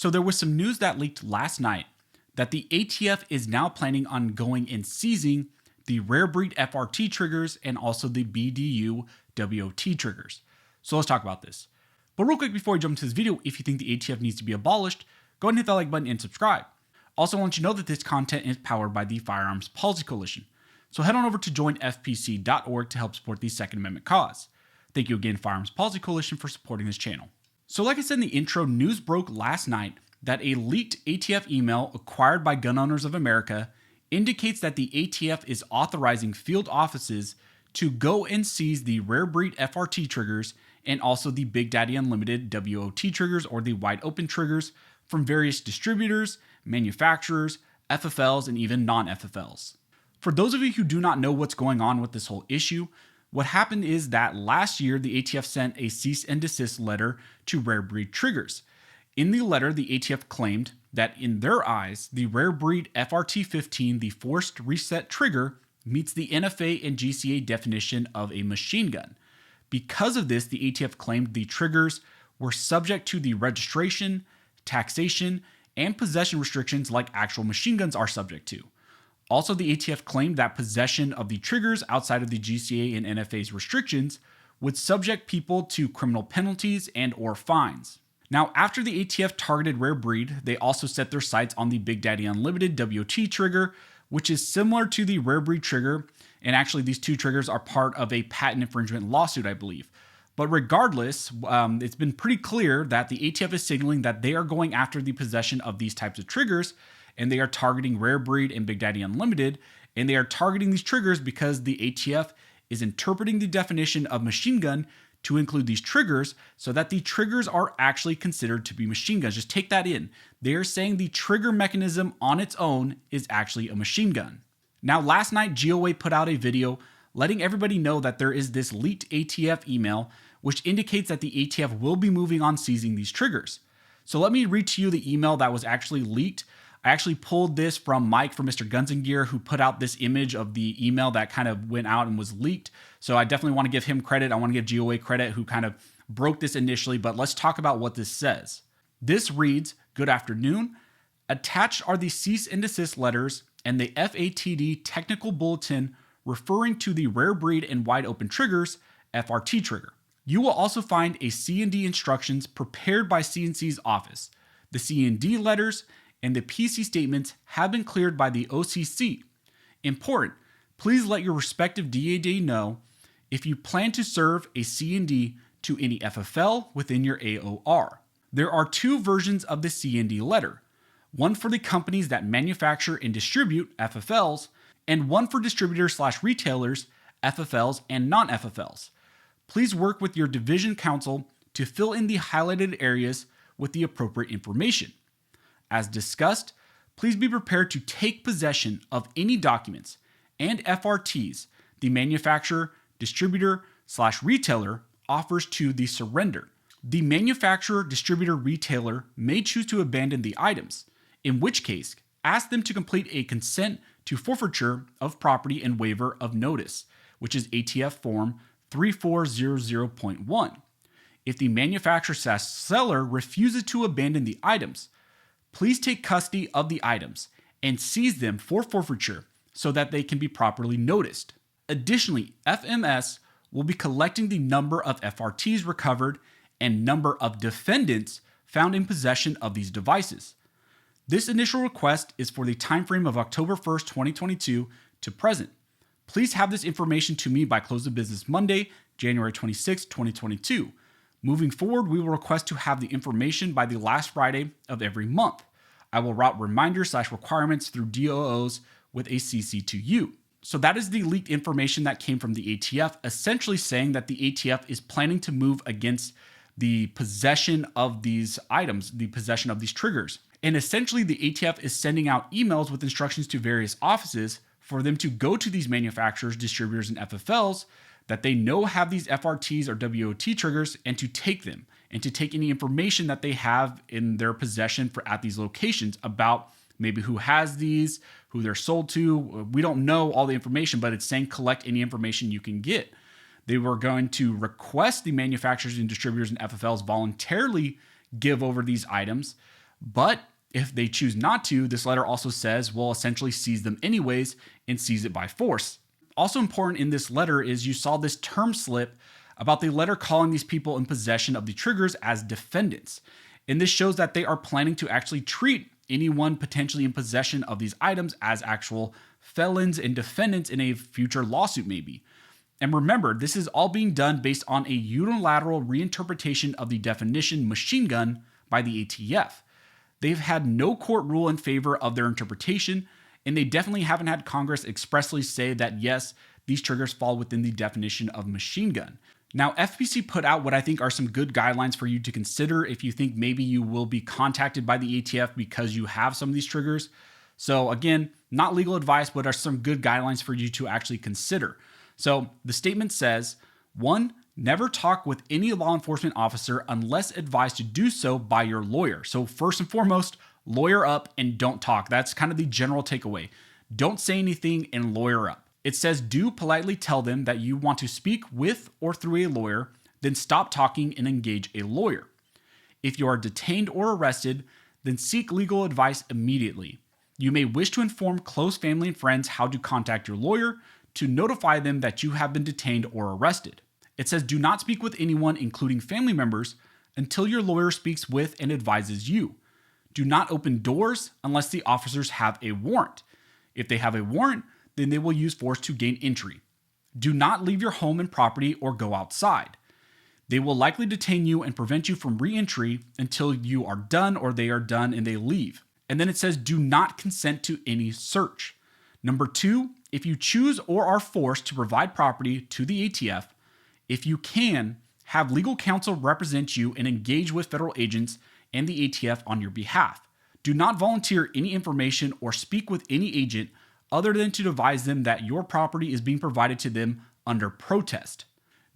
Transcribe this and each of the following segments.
So there was some news that leaked last night that the ATF is now planning on going and seizing the rare breed FRT triggers and also the BDU WOT triggers. So let's talk about this. But real quick before we jump into this video, if you think the ATF needs to be abolished, go ahead and hit that like button and subscribe. Also, I want you to know that this content is powered by the Firearms Policy Coalition. So head on over to joinfpc.org to help support the Second Amendment cause. Thank you again, Firearms Policy Coalition, for supporting this channel. So like I said in the intro, news broke last night that a leaked ATF email acquired by Gun Owners of America indicates that the ATF is authorizing field offices to go and seize the rare breed FRT triggers and also the Big Daddy Unlimited WOT triggers or the wide open triggers from various distributors, manufacturers, FFLs, and even non-FFLs. For those of you who do not know what's going on with this whole issue, what happened is that last year the ATF sent a cease and desist letter to rare breed triggers. In the letter, the ATF claimed that in their eyes, the rare breed FRT-15, the forced reset trigger, meets the NFA and GCA definition of a machine gun. Because of this, the ATF claimed the triggers were subject to the registration, taxation, and possession restrictions like actual machine guns are subject to. Also, the ATF claimed that possession of the triggers outside of the GCA and NFA's restrictions would subject people to criminal penalties and or fines. Now, after the ATF targeted rare breed, they also set their sights on the Big Daddy Unlimited WOT trigger, which is similar to the rare breed trigger, and actually these two triggers are part of a patent infringement lawsuit, I believe. But regardless, it's been pretty clear that the ATF is signaling that they are going after the possession of these types of triggers, and they are targeting rare breed and Big Daddy Unlimited, and they are targeting these triggers because the ATF is interpreting the definition of machine gun to include these triggers so that the triggers are actually considered to be machine guns. Just take that in. They are saying the trigger mechanism on its own is actually a machine gun. Now, last night, GOA put out a video letting everybody know that there is this leaked ATF email, which indicates that the ATF will be moving on seizing these triggers. So let me read to you the email that was actually leaked. I actually pulled this from Mike from Mr. Guns and Gear, who put out this image of the email that kind of went out and was leaked. So I definitely want to give him credit. I want to give GOA credit, who kind of broke this initially, but let's talk about what this says. This reads, "Good afternoon. Attached are the cease and desist letters and the FATD technical bulletin referring to the rare breed and wide open triggers, FRT trigger. You will also find a C&D instructions prepared by CNC's office. The C&D letters and the PC statements have been cleared by the OCC. Important, please let your respective DAD know if you plan to serve a C&D to any FFL within your AOR. There are two versions of the C&D letter, one for the companies that manufacture and distribute FFLs, and one for distributors/retailers, FFLs, and non-FFLs. Please work with your division counsel to fill in the highlighted areas with the appropriate information. As discussed, please be prepared to take possession of any documents and FRTs the manufacturer, distributor/retailer offers to the surrender. The manufacturer, distributor, retailer may choose to abandon the items, in which case, ask them to complete a consent to forfeiture of property and waiver of notice, which is ATF Form 3400.1. If the manufacturer/seller refuses to abandon the items, please take custody of the items and seize them for forfeiture so that they can be properly noticed. Additionally, FMS will be collecting the number of FRTs recovered and number of defendants found in possession of these devices. This initial request is for the timeframe of October 1st, 2022 to present. Please have this information to me by close of business Monday, January 26, 2022. Moving forward, we will request to have the information by the last Friday of every month. I will route reminders/requirements through DOOs with a CC to you." So that is the leaked information that came from the ATF, essentially saying that the ATF is planning to move against the possession of these items, the possession of these triggers. And essentially the ATF is sending out emails with instructions to various offices for them to go to these manufacturers, distributors, and FFLs that they know have these FRTs or WOT triggers, and to take them and to take any information that they have in their possession at these locations about maybe who has these, who they're sold to. We don't know all the information, but it's saying collect any information you can get. They were going to request the manufacturers and distributors and FFLs voluntarily give over these items, But if they choose not to, this letter also says we'll essentially seize them anyways and seize it by force. Also important in this letter is you saw this term slip about the letter calling these people in possession of the triggers as defendants. And this shows that they are planning to actually treat anyone potentially in possession of these items as actual felons and defendants in a future lawsuit maybe. And remember, this is all being done based on a unilateral reinterpretation of the definition machine gun by the ATF. They've had no court rule in favor of their interpretation, and they definitely haven't had Congress expressly say that yes, these triggers fall within the definition of machine gun. Now, FPC put out what I think are some good guidelines for you to consider if you think maybe you will be contacted by the ATF because you have some of these triggers. So again, not legal advice, but are some good guidelines for you to actually consider. So the statement says, 1, never talk with any law enforcement officer unless advised to do so by your lawyer. So first and foremost, lawyer up and don't talk. That's kind of the general takeaway. Don't say anything and lawyer up. It says, do politely tell them that you want to speak with or through a lawyer, then stop talking and engage a lawyer. If you are detained or arrested, then seek legal advice immediately. You may wish to inform close family and friends how to contact your lawyer to notify them that you have been detained or arrested. It says, do not speak with anyone, including family members, until your lawyer speaks with and advises you. Do not open doors unless the officers have a warrant. If they have a warrant, then they will use force to gain entry. Do not leave your home and property or go outside. They will likely detain you and prevent you from re-entry until you are done or they are done and they leave. And then it says, do not consent to any search. Number 2, if you choose or are forced to provide property to the ATF, if you can, have legal counsel represent you and engage with federal agents and the ATF on your behalf. Do not volunteer any information or speak with any agent other than to advise them that your property is being provided to them under protest.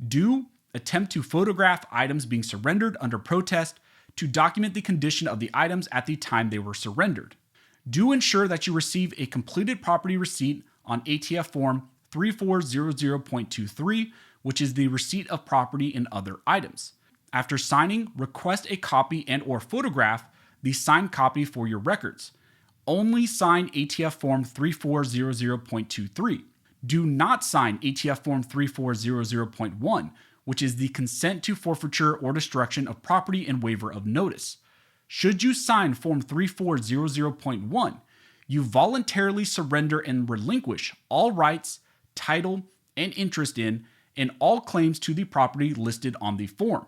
Do attempt to photograph items being surrendered under protest to document the condition of the items at the time they were surrendered. Do ensure that you receive a completed property receipt on ATF Form 3400.23, which is the receipt of property and other items. After signing, request a copy and or photograph the signed copy for your records. Only sign ATF Form 3400.23. Do not sign ATF Form 3400.1, which is the consent to forfeiture or destruction of property and waiver of notice. Should you sign Form 3400.1, you voluntarily surrender and relinquish all rights, title, and interest in, and all claims to the property listed on the form.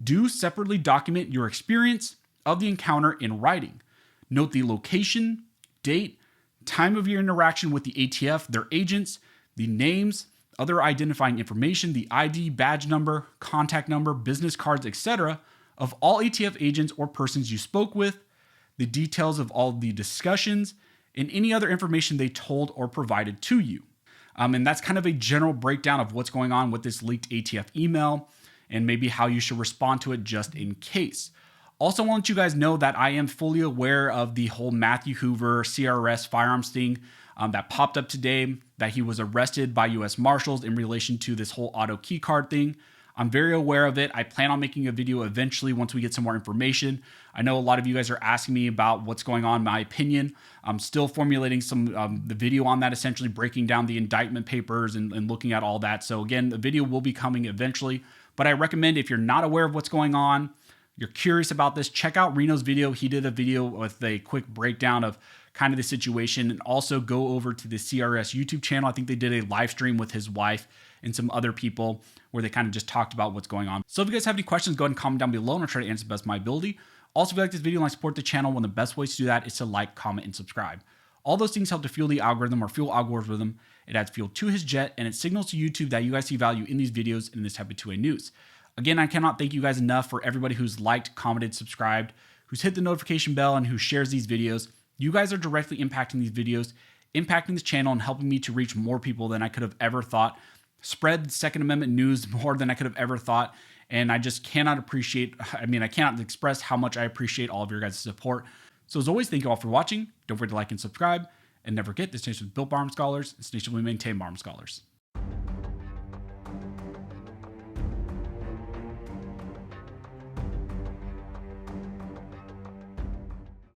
Do separately document your experience of the encounter in writing. Note the location, date, time of your interaction with the ATF, their agents, the names, other identifying information, the ID, badge number, contact number, business cards, etc. of all ATF agents or persons you spoke with, the details of all the discussions, and any other information they told or provided to you. And that's kind of a general breakdown of what's going on with this leaked ATF email and maybe how you should respond to it just in case. Also, I want to let you guys know that I am fully aware of the whole Matthew Hoover CRS firearms thing that popped up today, that he was arrested by U.S. Marshals in relation to this whole auto key card thing. I'm very aware of it. I plan on making a video eventually once we get some more information. I know a lot of you guys are asking me about what's going on, my opinion. I'm still formulating the video on that, essentially breaking down the indictment papers and looking at all that. So again, the video will be coming eventually, but I recommend if you're not aware of what's going on, you're curious about this, check out Reno's video. He did a video with a quick breakdown of kind of the situation, and also go over to the CRS YouTube channel. I think they did a live stream with his wife and some other people where they kind of just talked about what's going on. So if you guys have any questions, go ahead and comment down below and I'll try to answer the best of my ability. Also, if you like this video and support the channel, one of the best ways to do that is to like, comment, and subscribe. All those things help to fuel the algorithm or fuel algorithm. It adds fuel to his jet and it signals to YouTube that you guys see value in these videos and in this type of 2A news. Again, I cannot thank you guys enough for everybody who's liked, commented, subscribed, who's hit the notification bell, and who shares these videos. You guys are directly impacting these videos, impacting this channel, and helping me to reach more people than I could have ever thought. Spread Second Amendment news more than I could have ever thought. And I just cannot I cannot express how much I appreciate all of your guys' support. So as always, thank you all for watching. Don't forget to like and subscribe. And never forget, this nation was built by armed scholars. This nation will maintain by armed scholars.